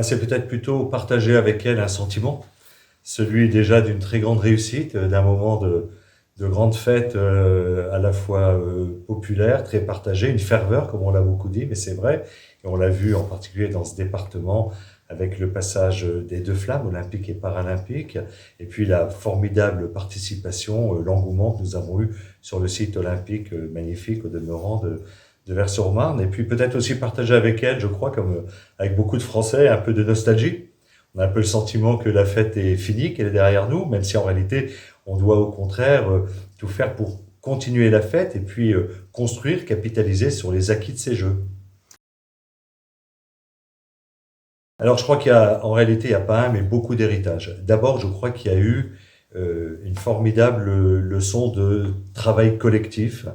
C'est peut-être plutôt partager avec elle un sentiment, celui déjà d'une très grande réussite, d'un moment de grande fête à la fois populaire, très partagée, une ferveur, comme on l'a beaucoup dit, mais c'est vrai, et on l'a vu en particulier dans ce département avec le passage des deux flammes, olympiques et paralympiques, et puis la formidable participation, l'engouement que nous avons eu sur le site olympique magnifique au demeurant de Vers-sur-Marne, et puis peut-être aussi partager avec elle, je crois, comme avec beaucoup de Français, un peu de nostalgie. On a un peu le sentiment que la fête est finie, qu'elle est derrière nous, même si en réalité, on doit au contraire tout faire pour continuer la fête et puis construire, capitaliser sur les acquis de ces Jeux. Alors je crois qu'il y a, en réalité, il n'y a pas un, mais beaucoup d'héritage. D'abord, je crois qu'il y a eu une formidable leçon de travail collectif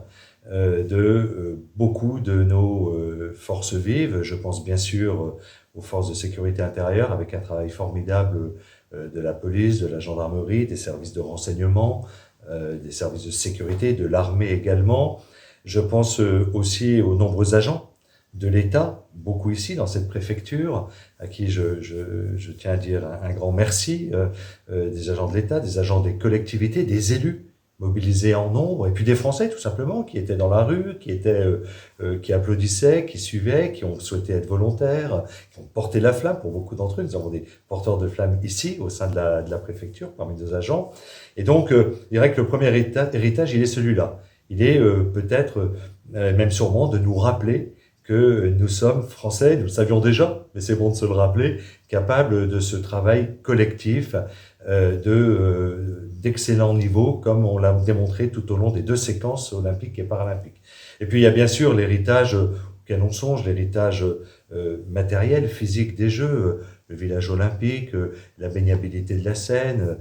de beaucoup de nos forces vives. Je pense bien sûr aux forces de sécurité intérieure, avec un travail formidable de la police, de la gendarmerie, des services de renseignement, des services de sécurité, de l'armée également. Je pense aussi aux nombreux agents de l'État, beaucoup ici dans cette préfecture, à qui je tiens à dire un grand merci, des agents de l'État, des agents des collectivités, des élus mobilisés en nombre, et puis des Français tout simplement qui étaient dans la rue, qui applaudissaient, qui suivaient, qui ont souhaité être volontaires, qui ont porté la flamme pour beaucoup d'entre eux. Nous avons des porteurs de flammes ici au sein de la préfecture parmi nos agents. Et donc, je dirais que le premier héritage, il est celui-là. Il est peut-être, même sûrement, de nous rappeler que nous sommes français, nous le savions déjà, mais c'est bon de se le rappeler, capables de ce travail collectif d'excellent niveau, comme on l'a démontré tout au long des deux séquences olympiques et paralympiques. Et puis il y a bien sûr l'héritage auquel on songe, l'héritage matériel, physique des Jeux, le village olympique, la baignabilité de la Seine,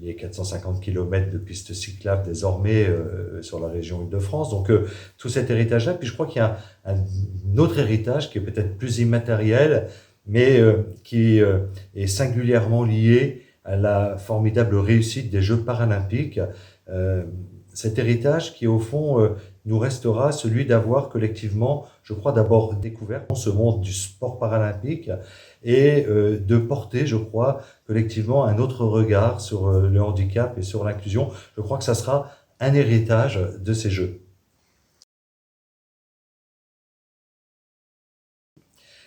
les 450 km de pistes cyclables désormais sur la région Île-de-France. Donc tout cet héritage-là. Puis je crois qu'il y a un autre héritage qui est peut-être plus immatériel, mais qui est singulièrement lié à la formidable réussite des Jeux paralympiques. Euh, Cet héritage qui, au fond, nous restera celui d'avoir collectivement, je crois, d'abord découvert ce monde du sport paralympique et de porter, je crois, collectivement un autre regard sur le handicap et sur l'inclusion. Je crois que ça sera un héritage de ces Jeux.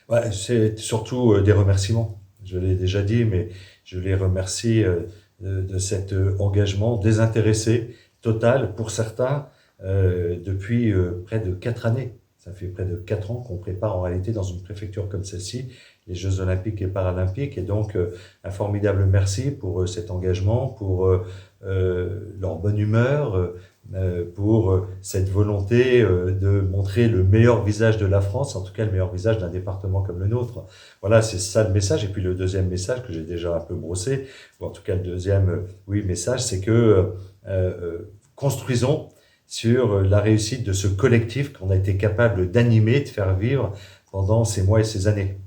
Ouais, c'est surtout des remerciements. Je l'ai déjà dit, mais je les remercie de cet engagement désintéressé, total, pour certains, depuis près de 4 années. Ça fait près de 4 ans qu'on prépare en réalité dans une préfecture comme celle-ci les Jeux olympiques et paralympiques. Et donc, un formidable merci pour cet engagement, pour leur bonne humeur, pour cette volonté de montrer le meilleur visage de la France, en tout cas le meilleur visage d'un département comme le nôtre. Voilà, c'est ça le message. Et puis le deuxième message que j'ai déjà un peu brossé, ou en tout cas le deuxième oui, message, c'est que construisons sur la réussite de ce collectif qu'on a été capable d'animer, de faire vivre pendant ces mois et ces années.